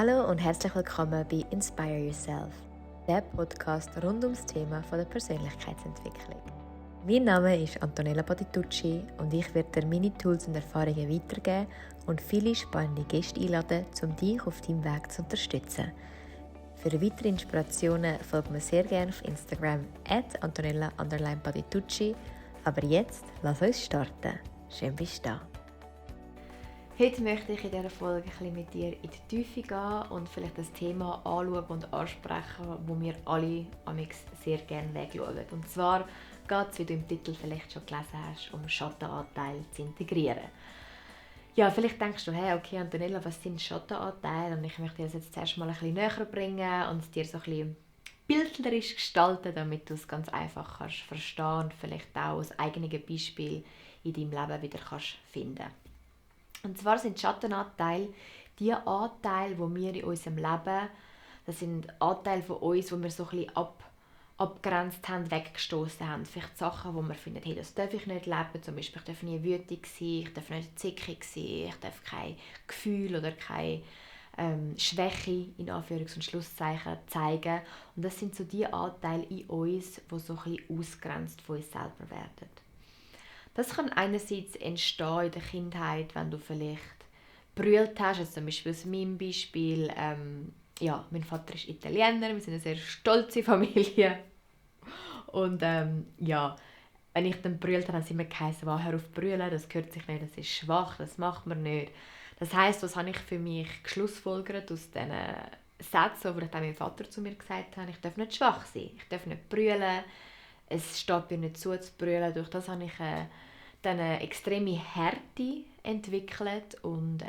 Hallo und herzlich willkommen bei Inspire Yourself, der Podcast rund ums Thema der Persönlichkeitsentwicklung. Mein Name ist Antonella Patitucci und ich werde dir meine Tools und Erfahrungen weitergeben und viele spannende Gäste einladen, um dich auf deinem Weg zu unterstützen. Für weitere Inspirationen folgt mir sehr gerne auf Instagram @Antonella_Patitucci. Aber jetzt, lass uns starten. Schön bist du da. Heute möchte ich in dieser Folge ein bisschen mit dir in die Tiefe gehen und vielleicht das Thema anschauen und ansprechen, wo wir alle sehr gerne wegschauen. Und zwar geht es, wie du im Titel vielleicht schon gelesen hast, um Schattenanteile zu integrieren. Ja, vielleicht denkst du, hey, okay Antonella, was sind Schattenanteile? Und ich möchte dir das jetzt zuerst mal ein bisschen näher bringen und es dir so ein bisschen bildlerisch gestalten, damit du es ganz einfach kannst verstehen und vielleicht auch aus eigenen Beispielen in deinem Leben wieder kannst finden. Und zwar sind Schattenanteile die Anteile, die wir in unserem Leben, das sind Anteile von uns, die wir so ein bisschen abgegrenzt haben, weggestoßen haben. Vielleicht Sachen, wo wir finden, hey, das darf ich nicht leben. Zum Beispiel, ich darf nie wütend sein, ich darf nicht zickig sein, ich darf kein Gefühl oder keine Schwäche in Anführungs- und Schlusszeichen zeigen. Und das sind so die Anteile in uns, die so ein bisschen ausgrenzt von uns selber werden. Das kann einerseits entstehen in der Kindheit, wenn du vielleicht brüllt hast, also zum Beispiel aus meinem Beispiel, mein Vater ist Italiener, wir sind eine sehr stolze Familie und wenn ich dann brüllt habe, haben sie immer geheißen, hör auf brüllen, das gehört sich nicht, das ist schwach, das macht man nicht. Das heisst, was habe ich für mich geschlussfolgert aus diesen Sätzen, die auch mein Vater zu mir gesagt hat, ich darf nicht schwach sein, ich darf nicht brüllen, es steht mir nicht zu brüllen. Durch das habe ich dann eine extreme Härte entwickelt und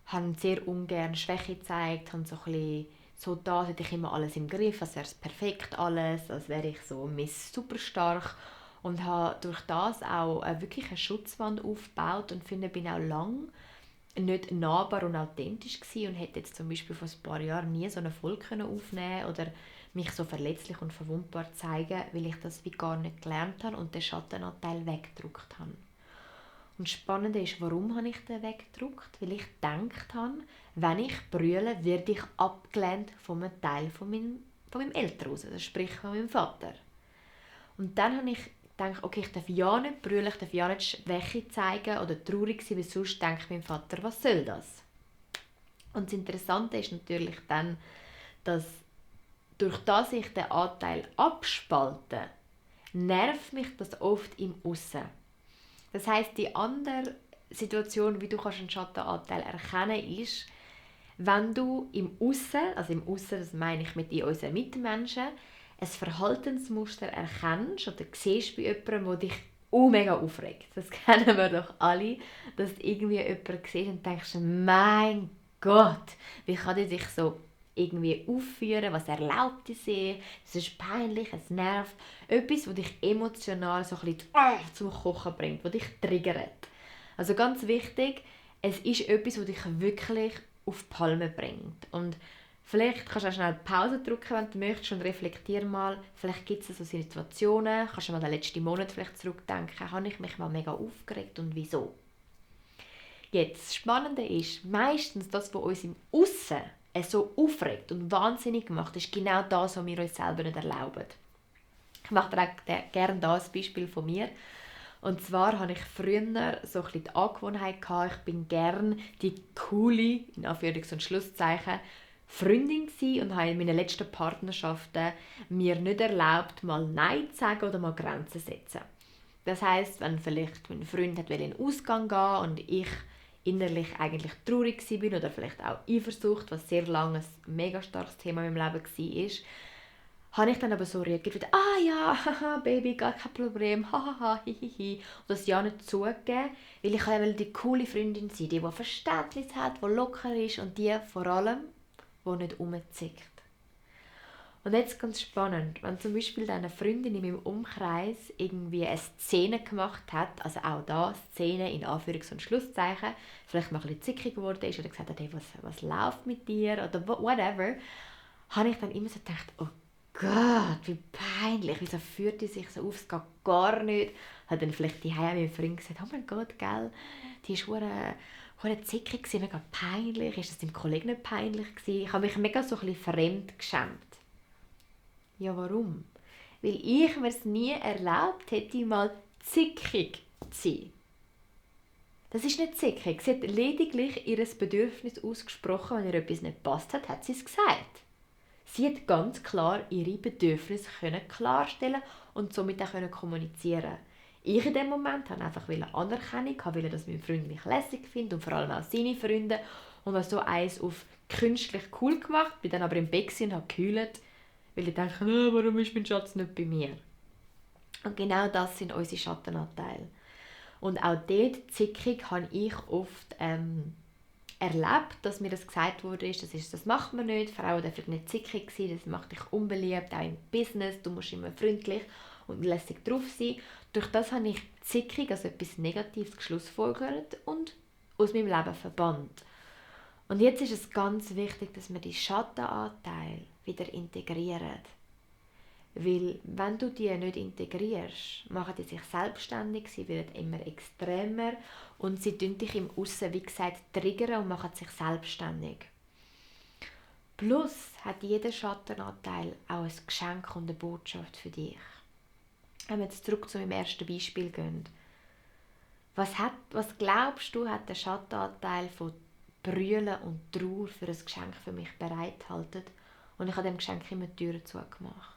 habe sehr ungern Schwäche gezeigt, habe so ein bisschen so da, hätte ich immer alles im Griff, als wäre es perfekt alles, als wäre ich so Miss Superstark und habe durch das auch wirklich eine Schutzwand aufgebaut und finde, bin auch lang nicht nahbar und authentisch gewesen und hätte jetzt zum Beispiel vor ein paar Jahren nie so eine Folge aufnehmen oder mich so verletzlich und verwundbar zeigen, weil ich das wie gar nicht gelernt habe und den Schattenanteil weggedruckt habe. Und das Spannende ist, warum habe ich den weggedruckt? Weil ich gedacht habe, wenn ich brülle, werde ich abgelehnt von einem Teil von meinem Elternhaus, also sprich von meinem Vater. Und dann habe ich gedacht, okay, ich darf ja nicht brüllen, ich darf ja nicht Schwäche zeigen oder traurig sein, weil sonst denkt mein Vater, was soll das? Und das Interessante ist natürlich dann, dass durch das ich den Anteil abspalte, nervt mich das oft im Aussen. Das heisst, die andere Situation, wie du einen Schattenanteil erkennen kannst, ist, wenn du im Aussen, also im Aussen, das meine ich mit unseren Mitmenschen, ein Verhaltensmuster erkennst oder siehst bei jemandem, der dich mega aufregt. Das kennen wir doch alle, dass du irgendwie jemanden siehst und denkst, mein Gott, wie kann die sich so irgendwie aufführen, was erlaubt die sich, es ist peinlich, es nervt. Etwas, das dich emotional so ein bisschen zum Kochen bringt, das dich triggert. Also ganz wichtig, es ist etwas, das dich wirklich auf die Palme bringt. Und vielleicht kannst du auch schnell Pause drücken, wenn du möchtest und reflektier mal, vielleicht gibt es so Situationen, kannst du mal den letzten Monat vielleicht zurückdenken, habe ich mich mal mega aufgeregt und wieso? Jetzt, das Spannende ist, meistens das, was uns im Aussen so aufregt und wahnsinnig macht, ist genau das, was wir uns selber nicht erlauben. Ich mache dir auch gerne ein Beispiel von mir. Und zwar hatte ich früher so ein bisschen die Angewohnheit gehabt, ich bin gerne die coole, in Anführungs- und Schlusszeichen, Freundin gewesen und habe in meinen letzten Partnerschaften mir nicht erlaubt, mal Nein zu sagen oder mal Grenzen zu setzen. Das heisst, wenn vielleicht mein Freund in den Ausgang gehen und ich innerlich eigentlich traurig war oder vielleicht auch Eifersucht, was sehr lange ein mega starkes Thema in meinem Leben war, habe ich dann aber so reagiert, ja, haha, Baby, gar kein Problem, hahaha, hihihi. Und das ja nicht zugegeben, weil ich ja die coole Freundin sein, die Verständnis hat, die locker ist und die vor allem, die nicht rumzickt. Und jetzt ganz spannend, wenn zum Beispiel deine Freundin in meinem Umkreis irgendwie eine Szene gemacht hat, also auch da Szene in Anführungs- und Schlusszeichen, vielleicht mal ein bisschen zickig geworden ist oder gesagt hat, hey, was läuft mit dir oder whatever, habe ich dann immer so gedacht, oh Gott, wie peinlich, wieso führt die sich so auf, es geht gar nicht. Hat dann vielleicht die meinem Freund gesagt, oh mein Gott, gell, die ist hure zickig gewesen, mega peinlich. Ist es deinem Kollegen nicht peinlich gewesen? Ich habe mich mega so ein bisschen fremd geschämt. Ja, warum? Weil ich mir es nie erlaubt hätte, mal zickig zu sein. Das ist nicht zickig. Sie hat lediglich ihr Bedürfnis ausgesprochen, wenn ihr etwas nicht gepasst hat, hat sie es gesagt. Sie hat ganz klar ihre Bedürfnisse klarstellen und somit auch kommunizieren. Ich in dem Moment wollte einfach Anerkennung, wollte, dass mein Freund mich lässig findet und vor allem auch seine Freunde. Und habe so eins auf künstlich cool gemacht, bin dann aber im Bett und habe geheult, weil ich dachte, warum ist mein Schatz nicht bei mir? Und genau das sind unsere Schattenanteile. Und auch dort, zickig, habe ich oft erlebt, dass mir das gesagt wurde, das macht man nicht, Frauen dürfen nicht zickig sein, das macht dich unbeliebt, auch im Business, du musst immer freundlich und lässig drauf sein. Durch das habe ich zickig als etwas Negatives geschlussfolgert und aus meinem Leben verbannt. Und jetzt ist es ganz wichtig, dass wir die Schattenanteile wieder integrieren. Weil wenn du die nicht integrierst, machen die sich selbstständig, sie werden immer extremer und sie tun dich im Aussen, wie gesagt, triggern und machen sich selbstständig. Plus hat jeder Schattenanteil auch ein Geschenk und eine Botschaft für dich. Wenn wir jetzt zurück zu meinem ersten Beispiel gehen. Was glaubst du, hat der Schattenanteil von Brüllen und Trauer für ein Geschenk für mich bereitgehalten? Und ich habe dem Geschenk immer die Türen zugemacht.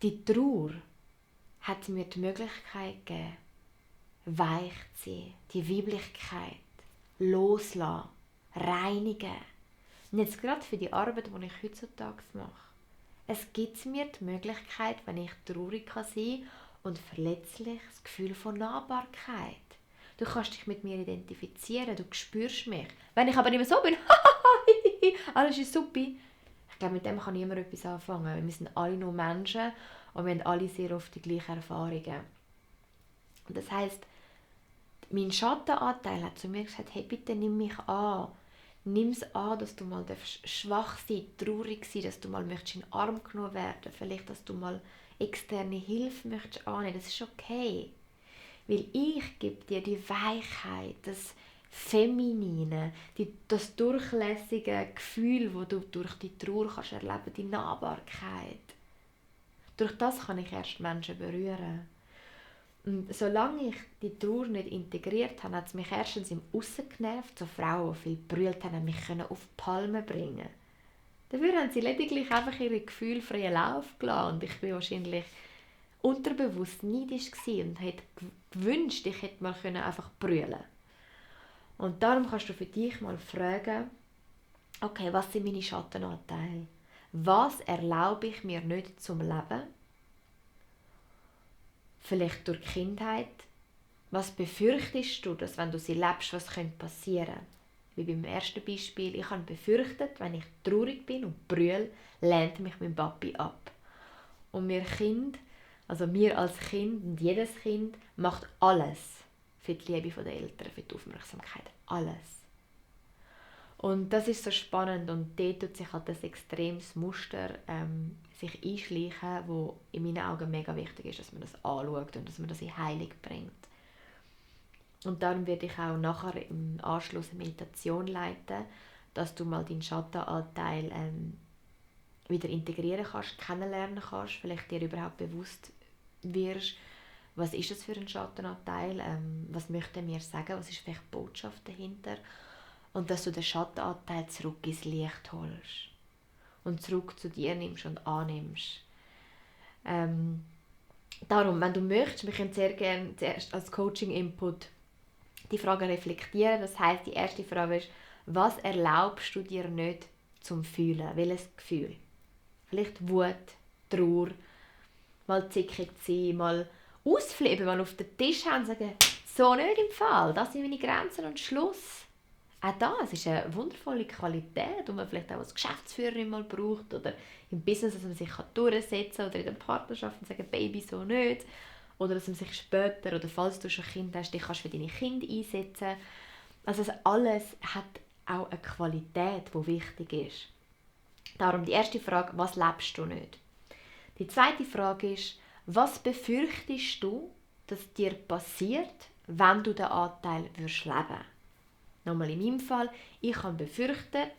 Die Trauer hat mir die Möglichkeit gegeben, weich zu sein, die Weiblichkeit loslassen, reinigen. Und jetzt gerade für die Arbeit, die ich heutzutage mache. Es gibt mir die Möglichkeit, wenn ich traurig sein kann und verletzlich, das Gefühl von Nahbarkeit. Du kannst dich mit mir identifizieren, du spürst mich. Wenn ich aber nicht mehr so bin, alles ist super. Ich glaube, mit dem kann niemand etwas anfangen. Wir sind alle nur Menschen und wir haben alle sehr oft die gleichen Erfahrungen. Und das heisst, mein Schattenanteil hat zu mir gesagt, hey, bitte nimm mich an. Nimm es an, dass du mal schwach sein, traurig sein, dass du mal in den Arm genommen werden, vielleicht, dass du mal externe Hilfe möchtest annehmen. Das ist okay. Weil ich gebe dir die Weichheit, das Feminine, das durchlässige Gefühl, das du durch die Trauer kannst erleben, die Nahbarkeit. Durch das kann ich erst Menschen berühren. Und solange ich die Trauer nicht integriert habe, hat es mich erstens im Aussen genervt, so Frauen, die viel gebrüllt haben, mich auf die Palme bringen. Dafür haben sie lediglich einfach ihre Gefühle freien Lauf gelassen und ich war wahrscheinlich unterbewusst neidisch und hätte gewünscht, ich hätte mal einfach brüllen. Und darum kannst du für dich mal fragen, okay, was sind meine Schattenanteile? Was erlaube ich mir nicht zum Leben? Vielleicht durch die Kindheit. Was befürchtest du, dass wenn du sie lebst, was passieren könnte? Wie beim ersten Beispiel, ich habe befürchtet, wenn ich traurig bin und brülle, lehnt mich mein Papi ab. Und wir als Kind und jedes Kind macht alles für die Liebe der Eltern, für die Aufmerksamkeit. Alles. Und das ist so spannend und dort tut sich halt das extremes Muster sich einschleichen, wo in meinen Augen mega wichtig ist, dass man das anschaut und dass man das in Heilung bringt. Und darum werde ich auch nachher im Anschluss eine Meditation leiten, dass du mal deinen Schattenanteil wieder integrieren kannst, kennenlernen kannst, vielleicht dir überhaupt bewusst wirst, was ist das für ein Schattenanteil, was möchte er mir sagen, was ist vielleicht die Botschaft dahinter und dass du den Schattenanteil zurück ins Licht holst und zurück zu dir nimmst und annimmst. Darum, wenn du möchtest, wir können sehr gerne zuerst als Coaching-Input die Frage reflektieren. Das heisst, die erste Frage ist, was erlaubst du dir nicht zum Fühlen? Welches Gefühl? Vielleicht Wut, Trauer, mal zickig sein, mal ausflippen, mal auf den Tisch hauen und sagen, so nicht im Fall, das sind meine Grenzen und Schluss. Auch das ist eine wundervolle Qualität, die man vielleicht auch als Geschäftsführerin mal braucht oder im Business, dass man sich durchsetzen kann oder in der Partnerschaft und sagen, Baby, so nicht. Oder dass man sich später, oder falls du schon Kinder hast, dich kannst für deine Kinder einsetzen. Also das alles hat auch eine Qualität, die wichtig ist. Darum die erste Frage, was lebst du nicht? Die zweite Frage ist, was befürchtest du, dass dir passiert, wenn du den Anteil würdest leben. Nochmal in meinem Fall, ich habe befürchtet,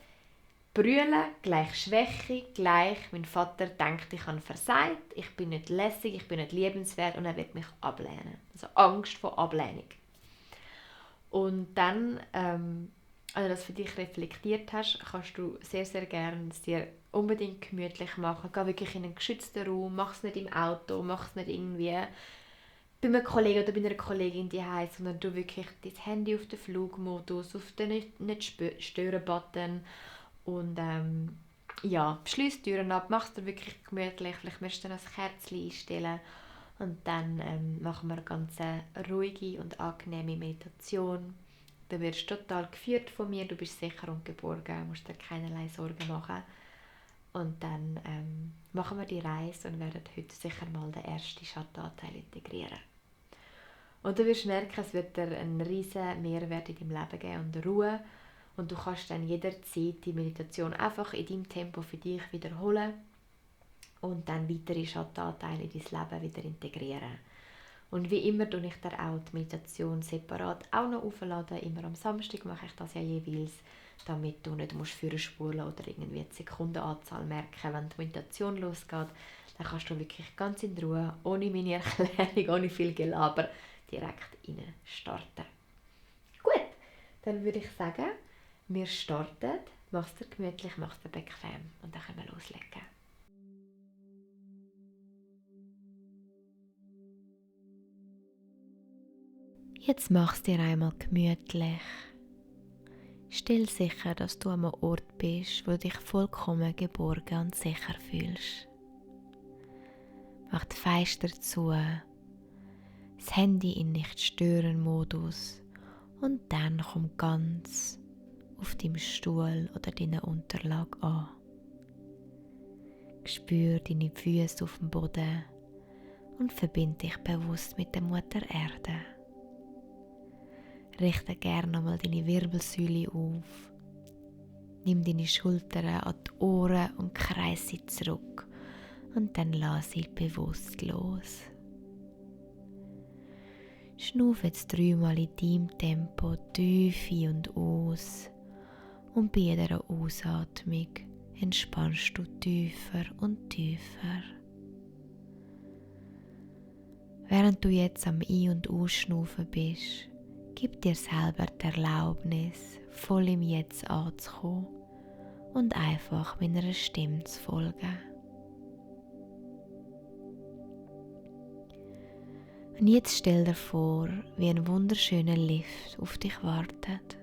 Brüllen gleich Schwäche, gleich mein Vater denkt, ich habe versagt, ich bin nicht lässig, ich bin nicht liebenswert und er wird mich ablehnen. Also Angst vor Ablehnung. Und dann, als du das für dich reflektiert hast, kannst du sehr, sehr gerne es dir unbedingt gemütlich machen. Geh wirklich in einen geschützten Raum, mach es nicht im Auto, mach es nicht irgendwie bei einem Kollegen oder bei einer Kollegin daheim, sondern du wirklich dein Handy auf den Flugmodus, auf den Nicht-Stören-Button und schließ die Türen ab, mach es dir wirklich gemütlich, vielleicht möchtest du dann ein Kerzchen einstellen und dann machen wir eine ganz ruhige und angenehme Meditation. Du wirst total geführt von mir, du bist sicher und geborgen, musst dir keinerlei Sorgen machen. Und dann machen wir die Reise und werden heute sicher mal den ersten Schattenanteil integrieren. Und du wirst merken, es wird dir einen riesen Mehrwert in deinem Leben geben und Ruhe. Und du kannst dann jederzeit die Meditation einfach in deinem Tempo für dich wiederholen und dann weitere Schattenanteile in dein Leben wieder integrieren. Und wie immer tue ich dir auch die Meditation separat auch noch aufladen. Immer am Samstag mache ich das ja jeweils, damit du nicht vorspulen oder irgendwie die Sekundenanzahl merken, wenn die Meditation losgeht. Dann kannst du wirklich ganz in Ruhe, ohne meine Erklärung, ohne viel Gelaber, direkt rein starten. Gut, dann würde ich sagen, wir starten. Mach es dir gemütlich, mach es dir bequem und dann können wir loslegen. Jetzt mach es dir einmal gemütlich. Stell sicher, dass du an einem Ort bist, wo du dich vollkommen geborgen und sicher fühlst. Mach die Fenster zu, das Handy in Nicht-Stören-Modus und dann komm ganz auf deinem Stuhl oder deiner Unterlage an. Spür deine Füße auf dem Boden und verbinde dich bewusst mit der Mutter Erde. Richte gerne nochmal deine Wirbelsäule auf. Nimm deine Schultern an die Ohren und kreise sie zurück und dann lass sie bewusst los. Schnuff jetzt 3-mal in deinem Tempo tief ein und aus und bei jeder Ausatmung entspannst du tiefer und tiefer. Während du jetzt am Ein- und Ausschnaufen bist, gib dir selber die Erlaubnis, voll im Jetzt anzukommen und einfach meiner Stimme zu folgen. Und jetzt stell dir vor, wie ein wunderschöner Lift auf dich wartet.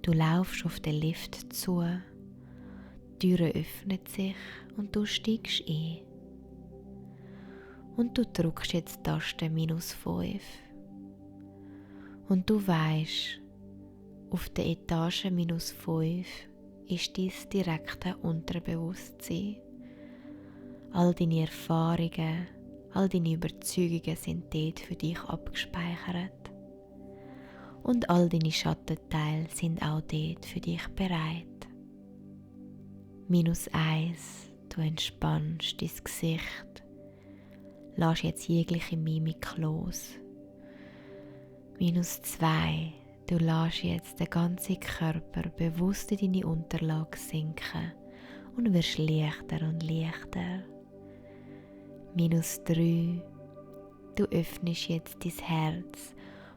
Du laufst auf den Lift zu, die Türe öffnet sich und du steigst ein. Und du drückst jetzt die Taste -5. Und du weisst, auf der Etage -5 ist dein direkte Unterbewusstsein. All deine Erfahrungen, all deine Überzeugungen sind dort für dich abgespeichert. Und all deine Schattenteile sind auch dort für dich bereit. -1, du entspannst dein Gesicht. Lass jetzt jegliche Mimik los. -2, du lässt jetzt den ganzen Körper bewusst in deine Unterlage sinken und wirst leichter und leichter. -3, du öffnest jetzt dein Herz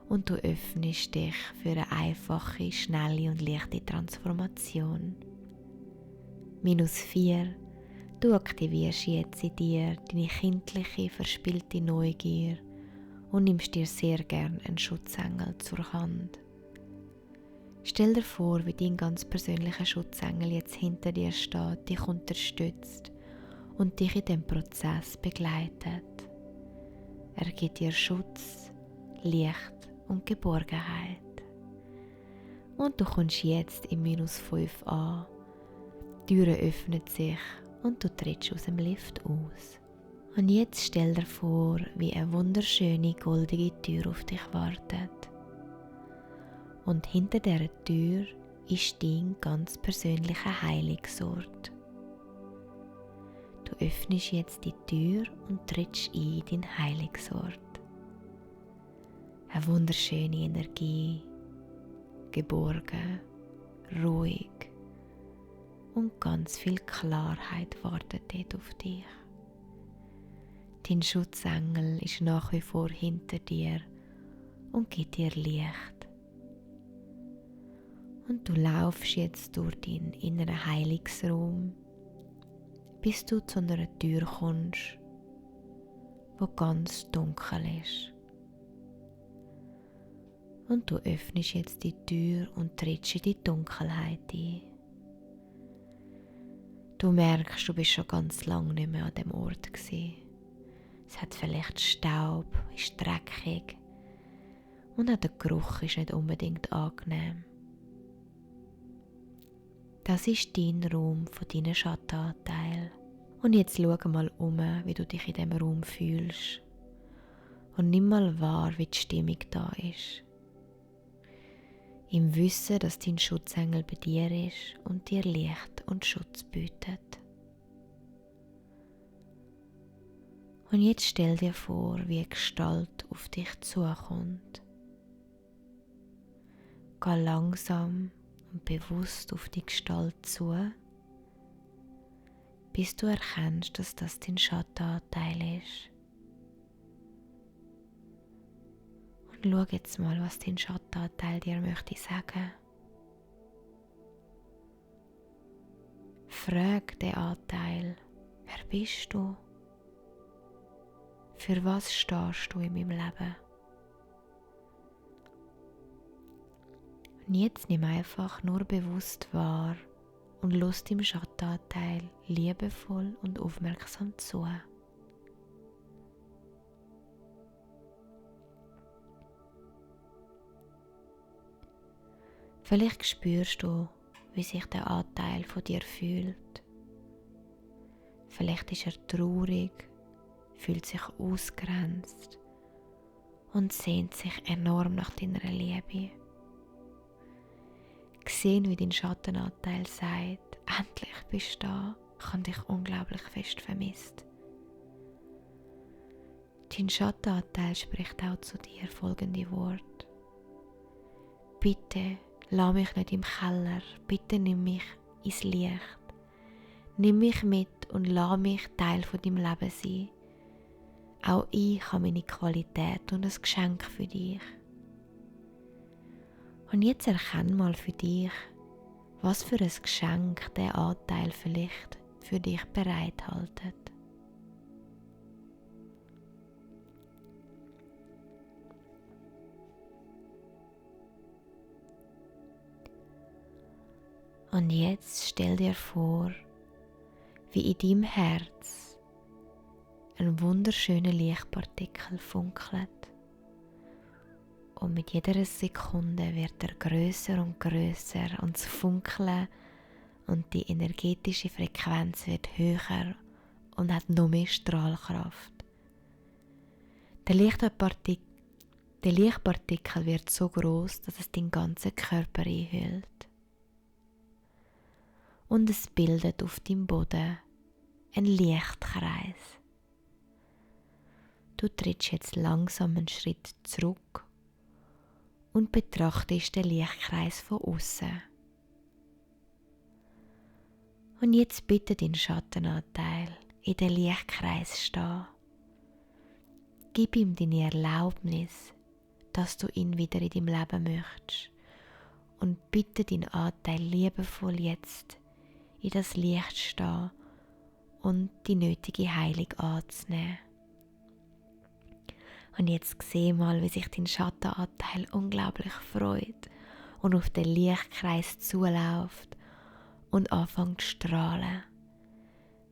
und du öffnest dich für eine einfache, schnelle und leichte Transformation. -4, du aktivierst jetzt in dir deine kindliche, verspielte Neugier und nimmst dir sehr gern einen Schutzengel zur Hand. Stell dir vor, wie dein ganz persönlicher Schutzengel jetzt hinter dir steht, dich unterstützt und dich in diesem Prozess begleitet. Er gibt dir Schutz, Licht und Geborgenheit. Und du kommst jetzt im -5 an. Die Türe öffnet sich und du trittst aus dem Lift aus. Und jetzt stell dir vor, wie eine wunderschöne goldige Tür auf dich wartet. Und hinter dieser Tür ist dein ganz persönlicher Heilungsort. Du öffnest jetzt die Tür und trittst in deinen Heilungsort. Eine wunderschöne Energie, geborgen, ruhig und ganz viel Klarheit wartet dort auf dich. Dein Schutzengel ist nach wie vor hinter dir und gibt dir Licht. Und du laufst jetzt durch deinen inneren Heilungsraum, bis du zu einer Tür kommst, die ganz dunkel ist. Und du öffnest jetzt die Tür und trittst in die Dunkelheit ein. Du merkst, du bist schon ganz lange nicht mehr an dem Ort gewesen. Es hat vielleicht Staub, ist dreckig und auch der Geruch ist nicht unbedingt angenehm. Das ist dein Raum von deinen Schattenanteilen. Und jetzt schau mal um, wie du dich in diesem Raum fühlst. Und nimm mal wahr, wie die Stimmung da ist. Im Wissen, dass dein Schutzengel bei dir ist und dir Licht und Schutz bietet. Und jetzt stell dir vor, wie eine Gestalt auf dich zukommt. Geh langsam und bewusst auf die Gestalt zu, bis du erkennst, dass das dein Schattenanteil ist. Und schau jetzt mal, was dein Schattenanteil dir möchte sagen. Frag den Anteil, wer bist du? Für was stehst du in meinem Leben? Und jetzt nimm einfach nur bewusst wahr und lass deinem Schattenanteil liebevoll und aufmerksam zu. Vielleicht spürst du, wie sich der Anteil von dir fühlt. Vielleicht ist er traurig, fühlt sich ausgegrenzt und sehnt sich enorm nach deiner Liebe. Sehen, wie dein Schattenanteil sagt, endlich bist du da, ich habe dich unglaublich fest vermisst. Dein Schattenanteil spricht auch zu dir folgende Worte. Bitte lass mich nicht im Keller, bitte nimm mich ins Licht. Nimm mich mit und lass mich Teil von deinem Leben sein. Auch ich habe meine Qualität und ein Geschenk für dich. Und jetzt erkenn mal für dich, was für ein Geschenk der Anteil vielleicht für dich bereithält. Und jetzt stell dir vor, wie in deinem Herz ein wunderschöner Lichtpartikel funkelt. Und mit jeder Sekunde wird er grösser und grösser und das Funkeln und die energetische Frequenz wird höher und hat noch mehr Strahlkraft. Der Lichtpartikel wird so groß, dass es den ganzen Körper einhüllt. Und es bildet auf dem Boden einen Lichtkreis. Du trittst jetzt langsam einen Schritt zurück und betrachtest den Lichtkreis von außen. Und jetzt bitte den Schattenanteil in den Lichtkreis stehen. Gib ihm deine Erlaubnis, dass du ihn wieder in deinem Leben möchtest. Und bitte den Anteil liebevoll jetzt in das Licht stehen und die nötige Heilung anzunehmen. Und jetzt seh mal, wie sich dein Schattenanteil unglaublich freut und auf den Lichtkreis zuläuft und anfängt zu strahlen.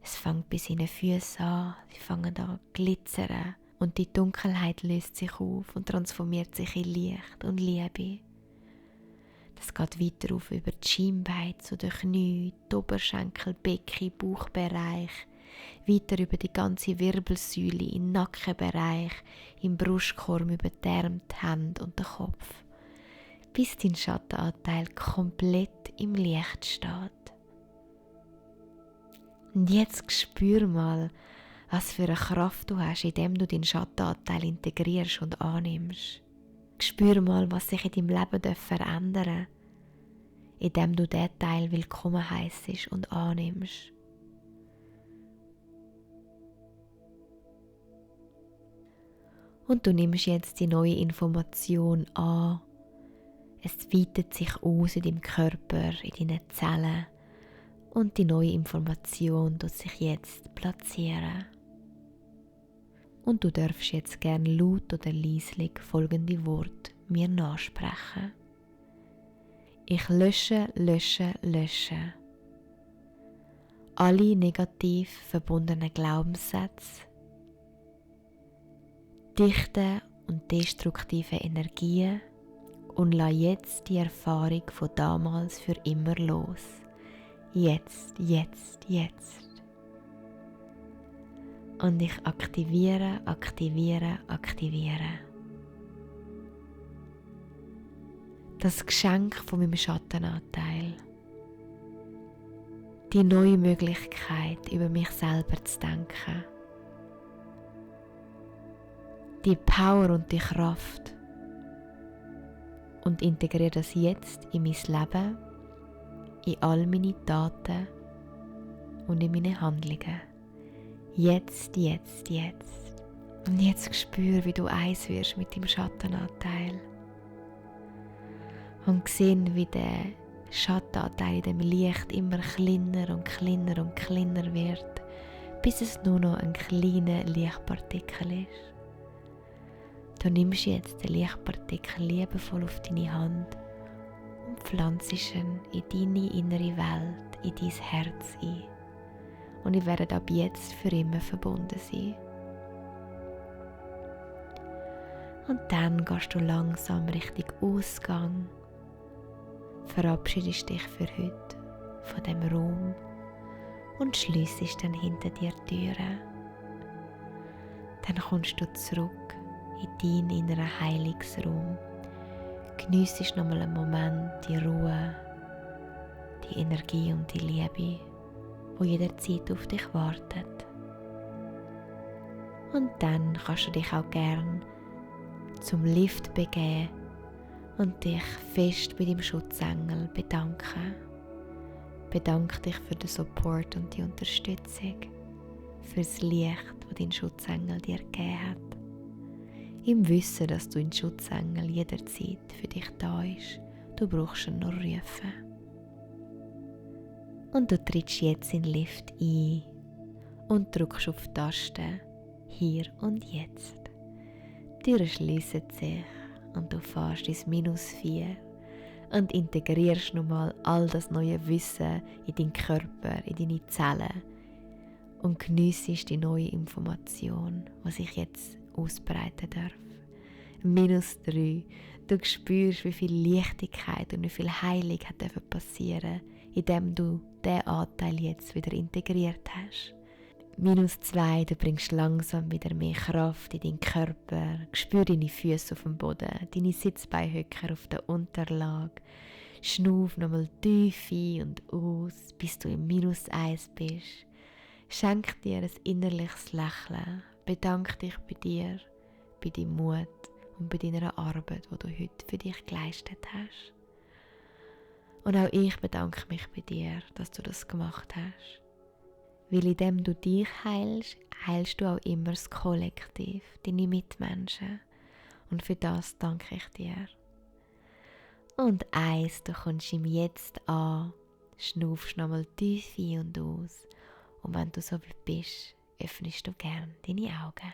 Es fängt bei seinen Füßen an, sie fangen an zu glitzern und die Dunkelheit löst sich auf und transformiert sich in Licht und Liebe. Das geht weiter auf über die Schienbeine zu den Knien, die Oberschenkel, Becken, Bauchbereich, weiter über die ganze Wirbelsäule, im Nackenbereich, im Brustkorb, über die Arme, die Hände und den Kopf, bis dein Schattenanteil komplett im Licht steht. Und jetzt spür mal, was für eine Kraft du hast, indem du deinen Schattenanteil integrierst und annimmst. Spür mal, was sich in deinem Leben verändern darf, indem du diesen Teil willkommen heissest und annimmst. Und du nimmst jetzt die neue Information an. Es weitet sich aus in deinem Körper, in deinen Zellen. Und die neue Information tut sich jetzt platzieren. Und du darfst jetzt gerne laut oder leislich folgende Worte mir nachsprechen. Ich lösche alle negativ verbundenen Glaubenssätze, dichte und destruktive Energien und lasse jetzt die Erfahrung von damals für immer los. Jetzt. Und ich aktiviere. Das Geschenk von meinem Schattenanteil. Die neue Möglichkeit, über mich selber zu denken. Die Power und die Kraft. Und integriere das jetzt in mein Leben, in all meine Taten und in meine Handlungen. Jetzt. Und jetzt spür, wie du eins wirst mit deinem Schattenanteil. Und sehen, wie der Schattenanteil in dem Licht immer kleiner wird, bis es nur noch ein kleiner Lichtpartikel ist. Du nimmst jetzt den Lichtpartikel liebevoll auf deine Hand und pflanzt ihn in deine innere Welt, in dein Herz ein. Und ihr werdet ab jetzt für immer verbunden sein. Und dann gehst du langsam Richtung Ausgang, verabschiedest dich für heute von dem Raum und schliessest dann hinter dir die Türen. Dann kommst du zurück in deinen inneren Heilungsraum, geniessest nochmal einen Moment die Ruhe, die Energie und die Liebe, wo jederzeit auf dich wartet. Und dann kannst du dich auch gern zum Lift begeben und dich fest bei deinem Schutzengel bedanken. Bedanke dich für den Support und die Unterstützung, für das Licht, das dein Schutzengel dir gegeben hat. Im Wissen, dass du dein Schutzengel jederzeit für dich da ist. Du brauchst ihn nur rufen. Und du trittst jetzt in den Lift ein und drückst auf die Taste Hier und Jetzt. Die Türen schliessen sich und du fährst ins -4 und integrierst nochmal all das neue Wissen in deinen Körper, in deine Zellen und geniessest die neue Information, die sich jetzt ausbreiten darf. -3. Du spürst, wie viel Leichtigkeit und wie viel Heilung hat passieren, indem du diesen Anteil jetzt wieder integriert hast. -2. Du bringst langsam wieder mehr Kraft in deinen Körper. Spür deine Füße auf dem Boden, deine Sitzbeinhöcker auf der Unterlage. Schnauf nochmal tief ein und aus, bis du im -1 bist. Schenk dir ein innerliches Lächeln. Bedanke dich bei dir, bei deinem Mut und bei deiner Arbeit, die du heute für dich geleistet hast. Und auch ich bedanke mich bei dir, dass du das gemacht hast. Weil indem du dich heilst, heilst du auch immer das Kollektiv, deine Mitmenschen. Und für das danke ich dir. Und du kommst ihm jetzt an, schnaufst nochmal tief ein und aus. Und wenn du so weit bist, öffnest du gern deine Augen.